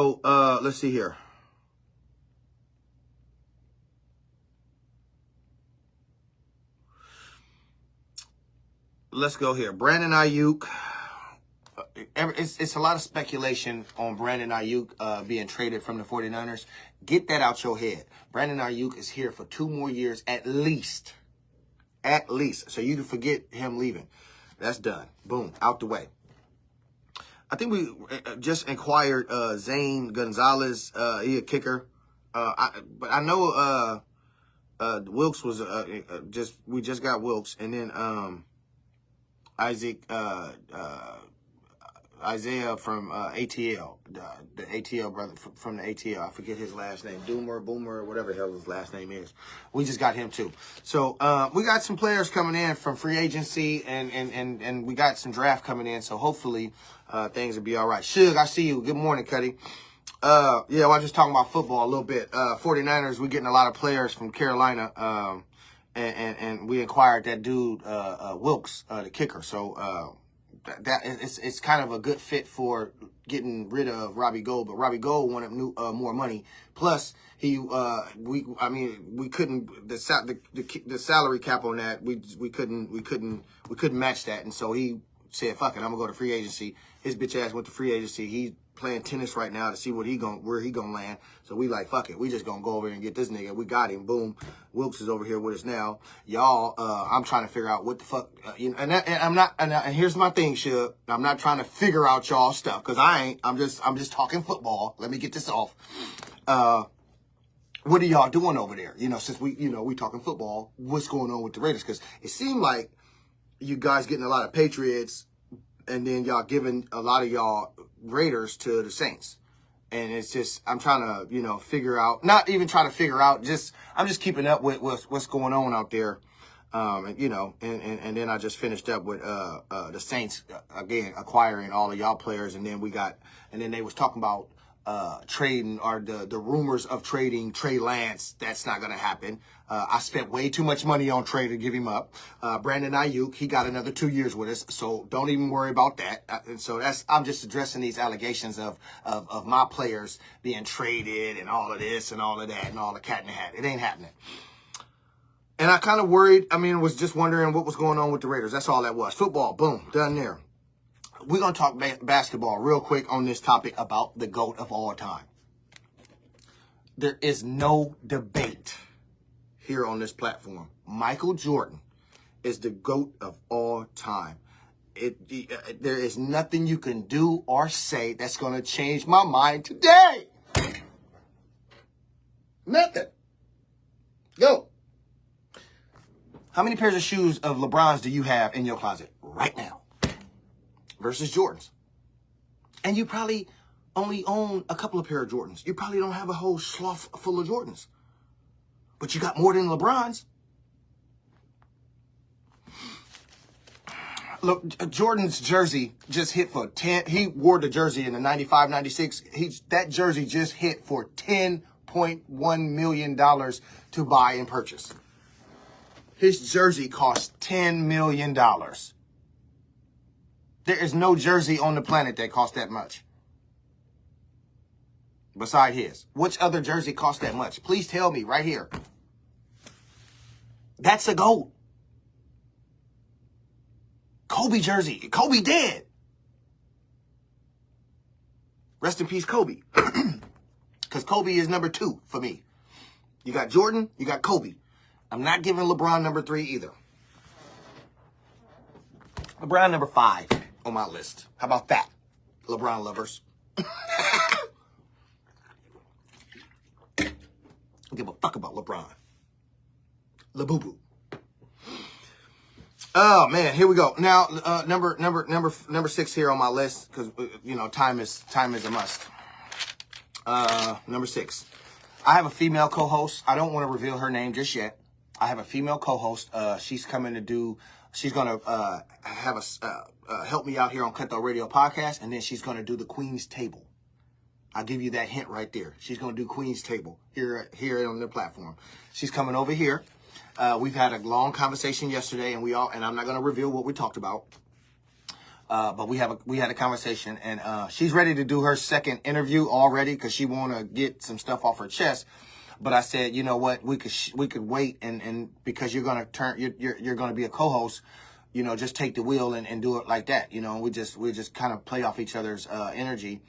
So, let's see here. Let's go here. Brandon Aiyuk. It's a lot of speculation on Brandon Aiyuk being traded from the 49ers. Get that out your head. Brandon Aiyuk is here for 2 more years at least. At least. So you can forget him leaving. That's done. Boom. Out the way. I think we just inquired Zane Gonzalez. He a kicker. But I know Wilkes was we just got Wilkes, and then Isaiah from ATL, the ATL brother from the ATL. I forget his last name, Boomer, whatever the hell his last name is. We just got him too. So we got some players coming in from free agency, and we got some draft coming in. So hopefully things will be all right. Suge, I see you. Good morning, Cuddy. Yeah, well, I was just talking about football a little bit. 49ers, we're getting a lot of players from Carolina, and we inquired that dude Wilkes, the kicker. So it's kind of a good fit for getting rid of Robbie Gould, but Robbie Gould wanted more money. Plus, we couldn't the salary cap on that. We couldn't match that, and so he said, "Fuck it, I'm gonna go to free agency." His bitch ass went to free agency. He's playing tennis right now to see where he gonna land. So we like, fuck it, we just gonna go over and get this nigga. We got him. Boom. Wilkes is over here with us now. Y'all, I'm trying to figure out what the fuck, and here's my thing, Shug. I'm not trying to figure out y'all stuff, because I ain't. I'm just talking football. Let me get this off. What are y'all doing over there? Since we talking football, what's going on with the Raiders? Because it seemed like you guys getting a lot of Patriots, and then y'all giving a lot of y'all Raiders to the Saints. And it's just, I'm trying to, figure out, not even trying to figure out, I'm just keeping up with what's going on out there. And then I just finished up with the Saints, again, acquiring all of y'all players. And then they was talking about trading, or the rumors of trading Trey Lance. That's not going to happen. I spent way too much money on Trey to give him up. Brandon Aiyuk, he got another 2 years with us, so don't even worry about that. And so I'm just addressing these allegations of my players being traded and all of this and all of that and all the cat in the hat. It ain't happening. And I kind of worried. Was just wondering what was going on with the Raiders. That's all that was. Football, boom, done there. We're going to talk basketball real quick on this topic about the GOAT of all time. There is no debate here on this platform. Michael Jordan is the GOAT of all time. There is nothing you can do or say that's going to change my mind today. Nothing. Go. How many pairs of shoes of LeBron's do you have in your closet right now? Versus Jordans. And you probably only own a couple of pair of Jordans. You probably don't have a whole slough full of Jordans. But you got more than LeBron's. Look, Jordan's jersey just hit for 10. He wore the jersey in the 95, 96. That jersey just hit for $10.1 million to buy and purchase. His jersey cost $10 million. There is no jersey on the planet that costs that much. Beside his. Which other jersey costs that much? Please tell me right here. That's a GOAT. Kobe jersey. Kobe dead. Rest in peace, Kobe. Because Kobe is number 2 for me. You got Jordan, you got Kobe. I'm not giving LeBron number 3 either. LeBron number 5 on my list. How about that, LeBron lovers? Don't give a fuck about LeBron. LeBoo-boo. Oh man, here we go. Now, number 6 here on my list, because time is a must. Number 6. I have a female co-host. I don't want to reveal her name just yet. I have a female co-host. She's coming to do. She's gonna have us help me out here on Cutthroat Radio Podcast, and then she's gonna do the Queen's Table. I'll give you that hint right there. She's gonna do Queen's Table here on the platform. She's coming over here. We've had a long conversation yesterday, and I'm not gonna reveal what we talked about. But we had a conversation, and she's ready to do her second interview already because she want to get some stuff off her chest. But I said, you know what, we could wait, and because you're gonna you're gonna be a co-host, you know, just take the wheel and do it like that. You know, we just kind of play off each other's energy.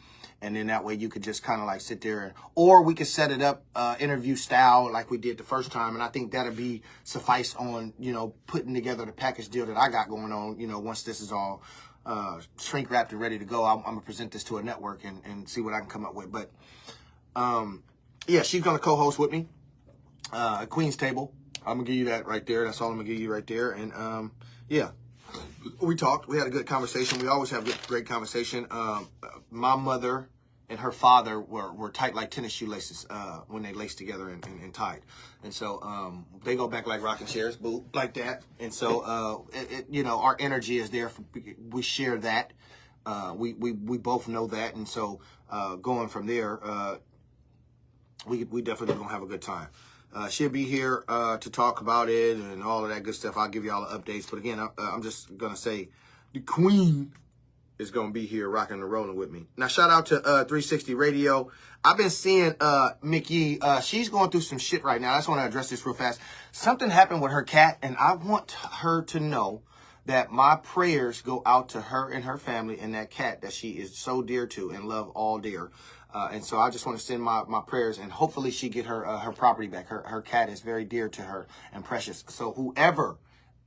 And then that way you could just kind of like sit there, or we could set it up interview style like we did the first time. And I think that'll be suffice on, you know, putting together the package deal that I got going on. You know, once this is all shrink wrapped and ready to go, I'm gonna present this to a network and see what I can come up with. But yeah, she's gonna co-host with me at Queen's Table. I'm gonna give you that right there. That's all I'm gonna give you right there. And yeah. We talked. We had a good conversation. We always have great conversation. My mother and her father were tight like tennis shoelaces when they laced together and tied. And so they go back like rocking chairs, boo, like that. And so, you know, our energy is there. We share that. We both know that. And so going from there, we definitely going to have a good time. She'll be here to talk about it and all of that good stuff. I'll give you all the updates. But again, I'm just going to say the Queen is going to be here rocking and rolling with me. Now, shout out to 360 Radio. I've been seeing Mickey. She's going through some shit right now. I just want to address this real fast. Something happened with her cat, and I want her to know that my prayers go out to her and her family and that cat that she is so dear to and love all dear. And so I just want to send my prayers, and hopefully she get her property back. Her cat is very dear to her and precious. So whoever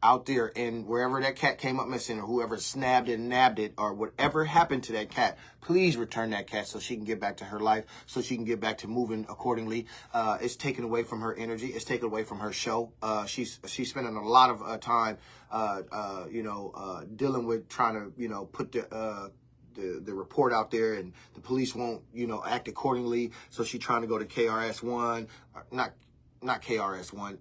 out there and wherever that cat came up missing, or whoever snabbed it, nabbed it, or whatever happened to that cat, please return that cat so she can get back to her life, so she can get back to moving accordingly. It's taken away from her energy. It's taken away from her show. She's spending a lot of time, dealing with trying to, you know, put the report out there, and the police won't, you know, act accordingly. So she's trying to go to KRS-One, not KRS-One,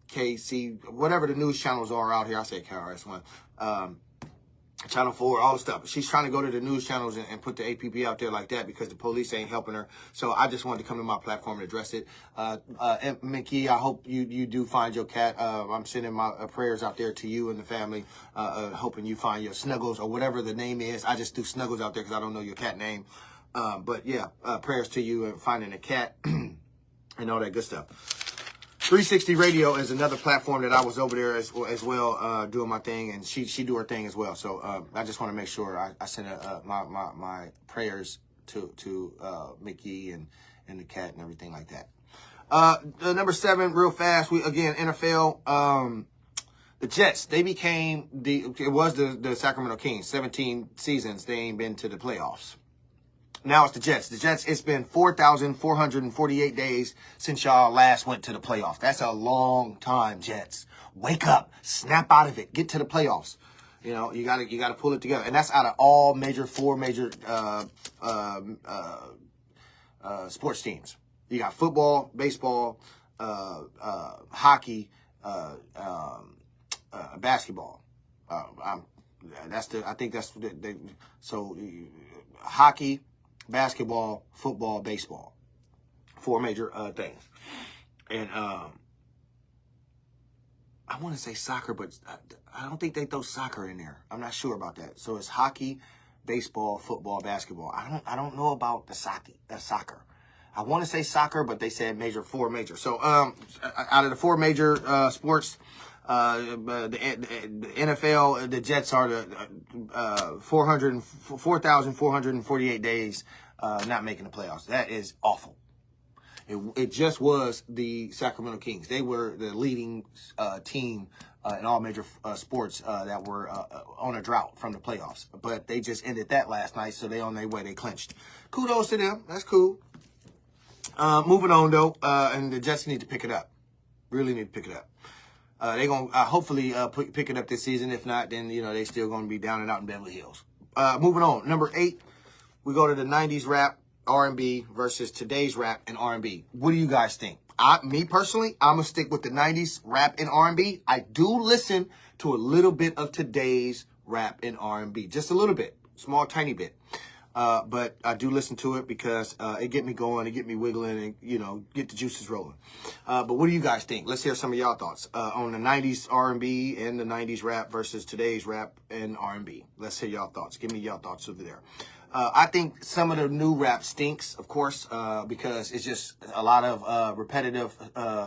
KC, whatever the news channels are out here. I say KRS-One, Channel 4, all the stuff. She's trying to go to the news channels and put the APB out there like that because the police ain't helping her. So I just wanted to come to my platform and address it. Mickey, I hope you do find your cat. I'm sending my prayers out there to you and the family, hoping you find your Snuggles or whatever the name is. I just threw Snuggles out there because I don't know your cat name. But yeah, prayers to you and finding a cat and all that good stuff. 360 Radio is another platform that I was over there as well, doing my thing, and she do her thing as well. So I just want to make sure I send my prayers to Mickey and the cat and everything like that. Number 7, real fast. We again NFL. The Jets, they became it was the Sacramento Kings. 17 seasons they ain't been to the playoffs. Now it's the Jets. The Jets, it's been 4,448 days since y'all last went to the playoffs. That's a long time, Jets. Wake up. Snap out of it. Get to the playoffs. You know, you gotta pull it together. And that's out of all four major sports teams. You got football, baseball, hockey, basketball. Hockey, basketball, football, baseball. 4 major things. And I want to say soccer, but I don't think they throw soccer in there. I'm not sure about that. So it's hockey, baseball, football, basketball. I don't know about the soccer. I want to say soccer, but they said 4 major. So out of the 4 major sports, the NFL, the Jets are the 4,448 days not making the playoffs. That is awful. It just was the Sacramento Kings. They were the leading team in all major sports that were on a drought from the playoffs. But they just ended that last night, so they on their way. They clinched. Kudos to them. That's cool. Moving on, though, and the Jets need to pick it up. Really need to pick it up. They're going to hopefully pick it up this season. If not, then, you know, they still going to be down and out in Beverly Hills. Moving on. Number 8, we go to the 90s rap, R&B versus today's rap and R&B. What do you guys think? Me personally, I'm going to stick with the 90s rap and R&B. I do listen to a little bit of today's rap and R&B. Just a little bit. Small, tiny bit. But I do listen to it because it get me going, it get me wiggling, and, you know, get the juices rolling. But what do you guys think? Let's hear some of y'all thoughts on the 90s R&B and the 90s rap versus today's rap and R&B. Let's hear y'all thoughts. Give me y'all thoughts over there. I think some of the new rap stinks, of course, because it's just a lot of repetitive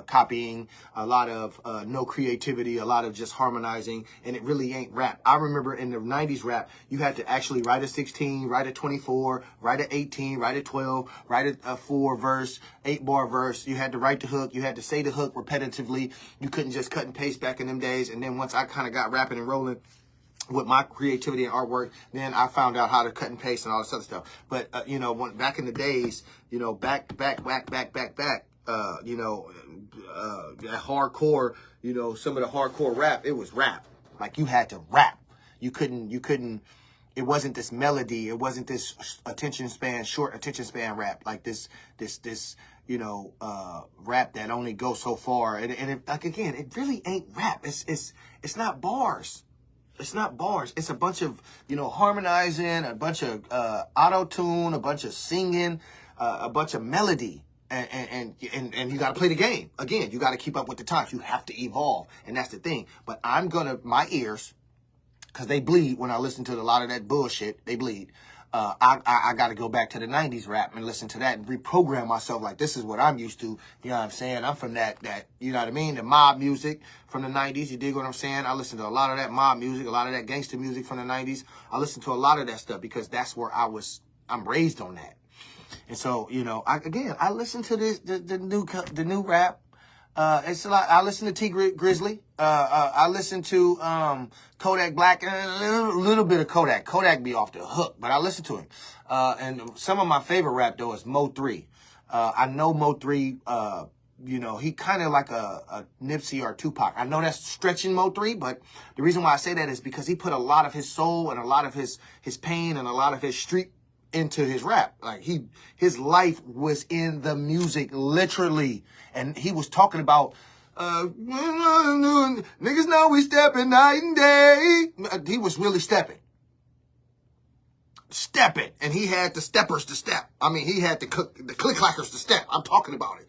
copying, a lot of no creativity, a lot of just harmonizing, and it really ain't rap. I remember in the 90s rap, you had to actually write a 16, write a 24, write a 18, write a 12, write a 4-verse, 8-bar verse. You had to write the hook. You had to say the hook repetitively. You couldn't just cut and paste back in them days. And then once I kind of got rapping and rolling with my creativity and artwork, then I found out how to cut and paste and all this other stuff. But, you know, back in the days, you know, back, that hardcore, you know, some of the hardcore rap, it was rap. Like, you had to rap. You couldn't, it wasn't this melody. It wasn't this short attention span rap. Like this, you know, rap that only goes so far. And it, like, again, it really ain't rap. It's not bars. It's not bars. It's a bunch of, you know, harmonizing, a bunch of auto-tune, a bunch of singing, a bunch of melody. And you got to play the game. Again, you got to keep up with the times. You have to evolve. And that's the thing. But my ears, because they bleed when I listen to a lot of that bullshit, they bleed. I got to go back to the 90s rap and listen to that and reprogram myself like this is what I'm used to. You know what I'm saying? I'm from that you know what I mean? The mob music from the 90s. You dig what I'm saying? I listen to a lot of that mob music, a lot of that gangster music from the 90s. I listen to a lot of that stuff because that's where I'm raised on that. And so, you know, I listen to the new rap. It's a lot. I listen to T Grizzly. I listen to Kodak Black and a little bit of Kodak. Kodak be off the hook, but I listen to him. And some of my favorite rap though is Mo 3. I know Mo 3. You know, he kind of like a Nipsey or Tupac. I know that's stretching Mo 3, but the reason why I say that is because he put a lot of his soul and a lot of his pain and a lot of his street into his rap. Like his life was in the music, literally. And he was talking about, niggas know we stepping night and day. He was really stepping. And he had the steppers to step. I mean, he had the click-clackers to step. I'm talking about it.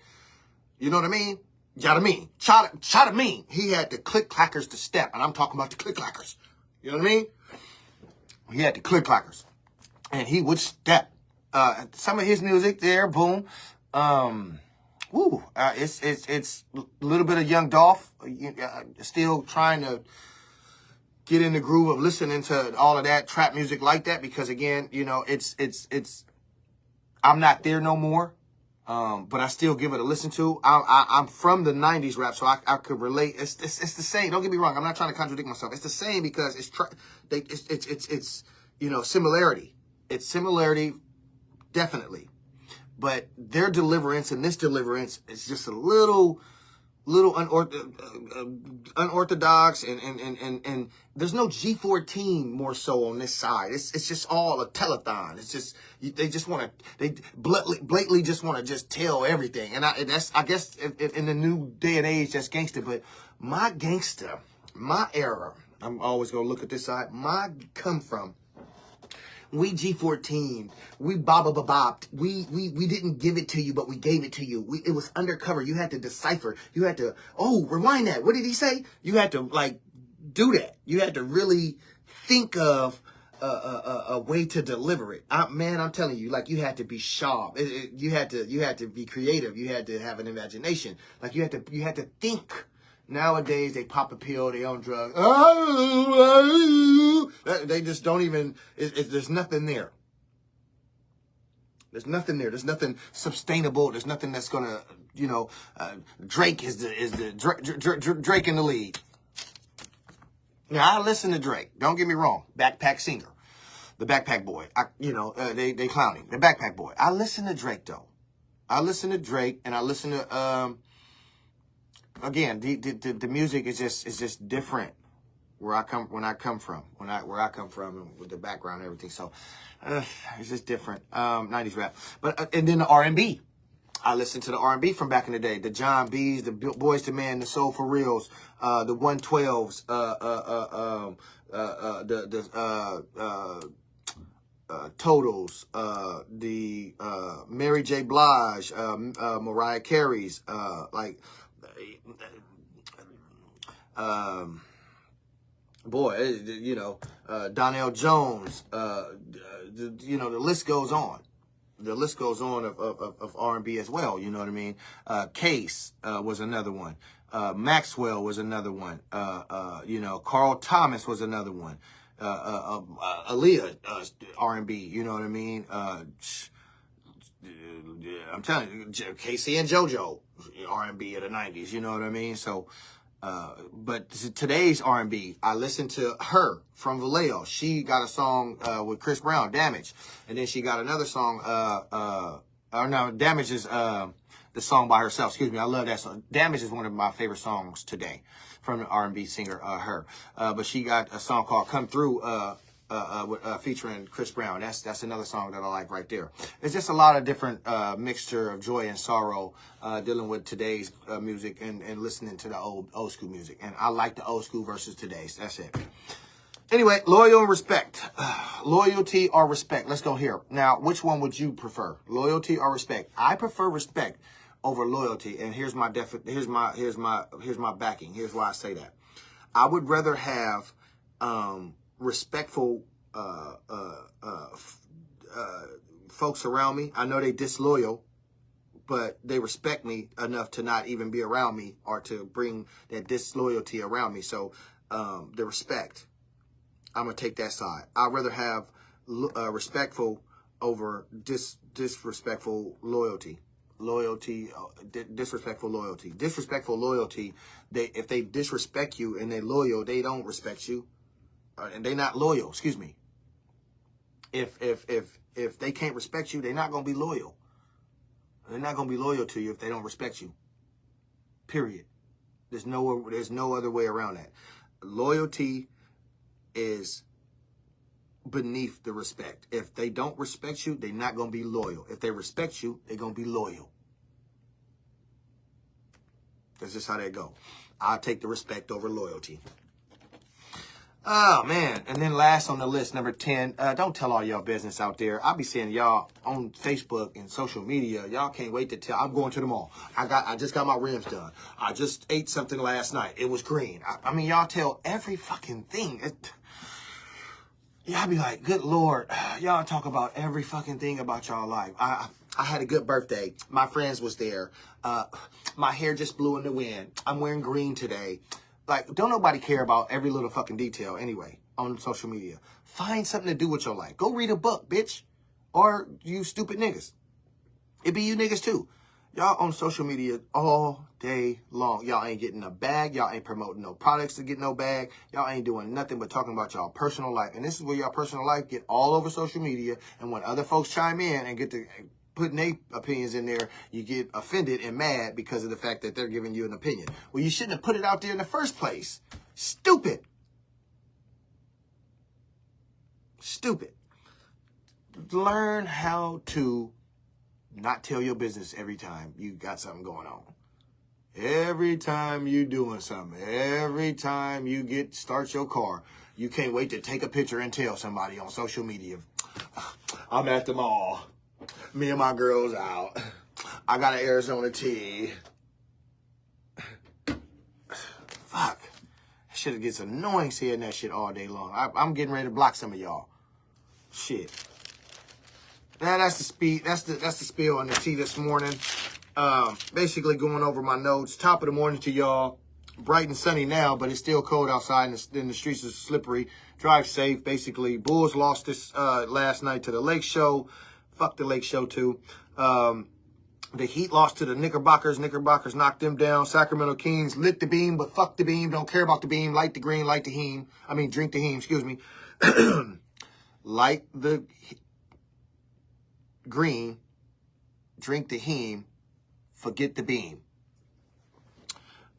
You know what I mean? Chada mean. He had the click-clackers to step. And I'm talking about the click-clackers. You know what I mean? He had the click-clackers. And he would step. Some of his music there, boom. It's a little bit of Young Dolph. Still trying to get in the groove of listening to all of that trap music like that because again, you know, it's. I'm not there no more, but I still give it a listen to. I'm from the 90s rap, so I could relate. It's the same. Don't get me wrong. I'm not trying to contradict myself. It's the same because it's you know, similarity. It's similarity, definitely. But their deliverance and this deliverance is just a little unorthodox, and there's no G14 more so on this side. It's just all a telethon. It's just they blatantly just want to just tell everything, and I guess in the new day and age that's gangster. But my era, I'm always gonna look at this side. Come from. We G14, we bobbed. We didn't give it to you, but we gave it to you. It was undercover. You had to decipher. You had to, rewind that. What did he say? You had to like do that. You had to really think of a way to deliver it. Man, I'm telling you, like you had to be sharp. You had to be creative. You had to have an imagination. Like you had to think. Nowadays, they pop a pill, they on drugs. They just don't even, there's nothing there. There's nothing there. There's nothing sustainable. There's nothing that's going to, you know, Drake is the Drake in the lead. Now, I listen to Drake. Don't get me wrong. Backpack singer. The backpack boy. They clown him. The backpack boy. I listen to Drake, though. I listen to Drake, and I listen to, again, the music is just different where I come from and with the background and everything. So it's just different. 90s rap, but and then the R&B. I listened to the R&B from back in the day. The John B's, the Boys to Men, the Soul for Reals, the 112s, Totals, the Mary J. Blige, Mariah Carey's, like, boy, you know, Donnell Jones, you know, the list goes on. The list goes on of R&B as well, you know what I mean? Case was another one. Maxwell was another one. You know, Carl Thomas was another one. Aaliyah, R&B, you know what I mean? I'm telling you, Casey and JoJo, R&B of the 90s, you know what I mean? So, but today's R&B, I listened to Her from Vallejo. She got a song with Chris Brown, Damage. And then she got another song, or no, Damage is the song by herself. Excuse me, I love that song. Damage is one of my favorite songs today from the R&B singer, Her. But she got a song called Come Through, featuring Chris Brown. That's another song that I like right there. It's just a lot of different mixture of joy and sorrow dealing with today's music and listening to the old school music. And I like the old school versus today's. That's it. Anyway, loyal and respect. Loyalty or respect. Let's go here. Now, which one would you prefer? Loyalty or respect? I prefer respect over loyalty. And here's my backing. Here's why I say that. I would rather have respectful folks around me. I know they disloyal, but they respect me enough to not even be around me or to bring that disloyalty around me. So the respect, I'm going to take that side. I'd rather have respectful over disrespectful loyalty. Disrespectful loyalty. Disrespectful loyalty, if they disrespect you and they're loyal, they don't respect you. And they're not loyal, excuse me. If they can't respect you, they're not going to be loyal. They're not going to be loyal to you if they don't respect you. Period. There's no other way around that. Loyalty is beneath the respect. If they don't respect you, they're not going to be loyal. If they respect you, they're going to be loyal. That's just how they go. I'll take the respect over loyalty. Oh, man. And then last on the list, number 10, don't tell all y'all business out there. I'll be seeing y'all on Facebook and social media. Y'all can't wait to tell. I'm going to the mall. I just got my rims done. I just ate something last night. It was green. I mean, y'all tell every fucking thing. Y'all be like, good Lord. Y'all talk about every fucking thing about y'all life. I had a good birthday. My friends was there. My hair just blew in the wind. I'm wearing green today. Like, don't nobody care about every little fucking detail anyway on social media. Find something to do with your life. Go read a book, bitch. Or you stupid niggas. It be you niggas too. Y'all on social media all day long. Y'all ain't getting a bag. Y'all ain't promoting no products to get no bag. Y'all ain't doing nothing but talking about y'all personal life. And this is where y'all personal life get all over social media. And when other folks chime in and get to putting their opinions in there, you get offended and mad because of the fact that they're giving you an opinion. Well, you shouldn't have put it out there in the first place. Stupid. Stupid. Learn how to not tell your business every time you got something going on. Every time you doing something, every time you start your car, you can't wait to take a picture and tell somebody on social media, I'm at the mall. Me and my girls out. I got an Arizona tea. Fuck. That shit gets annoying seeing that shit all day long. I'm getting ready to block some of y'all. Shit. Now that's the speed. That's the spiel on the tea this morning. Basically going over my notes. Top of the morning to y'all. Bright and sunny now, but it's still cold outside and the streets are slippery. Drive safe. Basically, Bulls lost this last night to the Lake Show. Fuck the Lake Show too. The Heat lost to the Knickerbockers. Knickerbockers knocked them down. Sacramento Kings lit the beam, but fuck the beam. Don't care about the beam. Light the green, light the heme. I mean, drink the heme, excuse me. Light the green, drink the heme, forget the beam.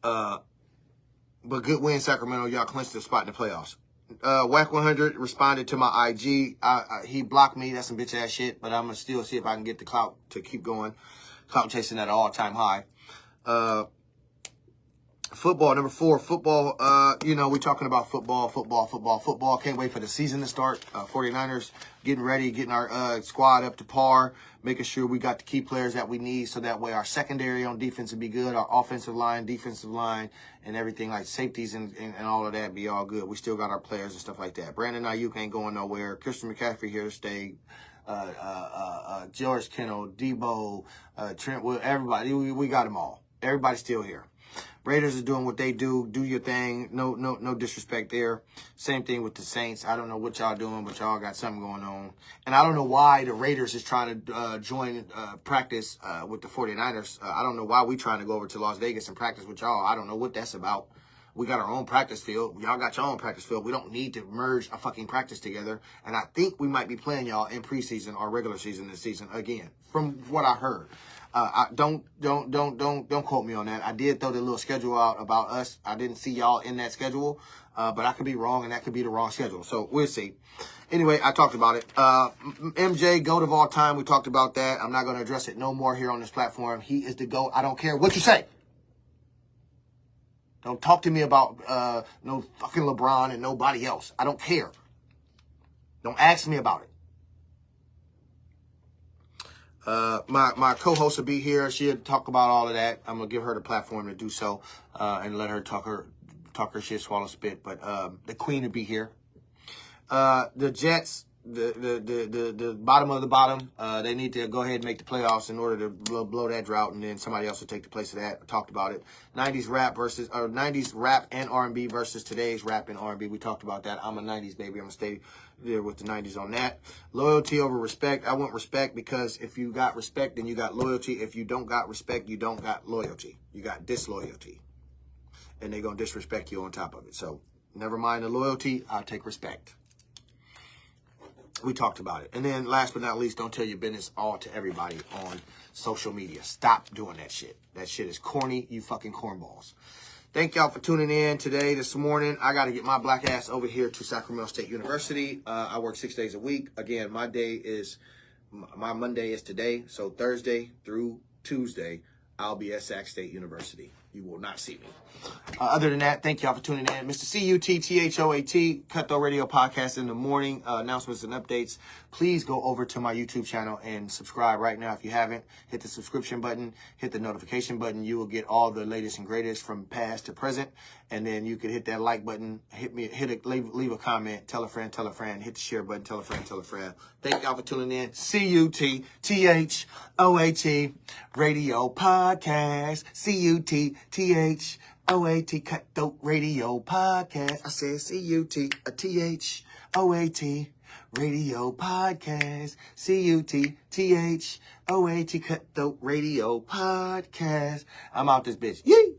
But good win, Sacramento. Y'all clinched the spot in the playoffs. Whack 100 responded to my IG. He blocked me. That's some bitch ass shit. But I'm going to still see if I can get the clout to keep going. Clout chasing at an all-time high. Football, number 4, football. You know, we're talking about football. Can't wait for the season to start. 49ers getting ready, getting our squad up to par, making sure we got the key players that we need so that way our secondary on defense will be good, our offensive line, defensive line, and everything like safeties and all of that be all good. We still got our players and stuff like that. Brandon Aiyuk ain't going nowhere. Christian McCaffrey here to stay. George Kittle, Debo, Trent, everybody. We got them all. Everybody's still here. Raiders are doing what they do. Do your thing. No disrespect there. Same thing with the Saints. I don't know what y'all doing, but y'all got something going on. And I don't know why the Raiders is trying to join practice with the 49ers. I don't know why we trying to go over to Las Vegas and practice with y'all. I don't know what that's about. We got our own practice field. Y'all got your own practice field. We don't need to merge a fucking practice together. And I think we might be playing y'all in preseason or regular season this season again, from what I heard. Don't quote me on that. I did throw the little schedule out about us. I didn't see y'all in that schedule, but I could be wrong, and that could be the wrong schedule. So we'll see. Anyway, I talked about it. MJ, GOAT of all time. We talked about that. I'm not going to address it no more here on this platform. He is the GOAT. I don't care what you say. Don't talk to me about no fucking LeBron and nobody else. I don't care. Don't ask me about it. My co-host will be here. She'll talk about all of that. I'm gonna give her the platform to do so, and let her talk her shit, swallow spit. But the Queen will be here. The Jets, the bottom of the bottom. They need to go ahead and make the playoffs in order to blow that drought, and then somebody else will take the place of that. I talked about it. 90's rap and R&B versus today's rap and R&B. We talked about that. I'm a 90's baby. I'm gonna stay there with the 90's on that. Loyalty over respect. I want respect because if you got respect, then you got loyalty. If you don't got respect, you don't got loyalty. You got disloyalty. And they're going to disrespect you on top of it. So never mind the loyalty. I'll take respect. We talked about it. And then last but not least, don't tell your business all to everybody on social media. Stop doing that shit. That shit is corny. You fucking cornballs. Thank y'all for tuning in today, this morning. I got to get my black ass over here to Sacramento State University. I work 6 days a week. Again, my Monday is today. So Thursday through Tuesday, I'll be at Sac State University. You will not see me. Other than that, thank y'all for tuning in. Mr. CUTTHOAT, Cutthroat Radio Podcast in the morning. Announcements and updates. Please go over to my YouTube channel and subscribe right now if you haven't. Hit the subscription button. Hit the notification button. You will get all the latest and greatest from past to present. And then you can hit that like button. Leave a comment. Tell a friend. Hit the share button. Tell a friend. Thank y'all for tuning in. CUTTHOAT Radio Podcast. CUTTHOAT Cutthroat Radio Podcast. I said CUTTHOAT Radio Podcast. CUTTHOAT Cutthroat Radio Podcast. I'm out this bitch. Yee!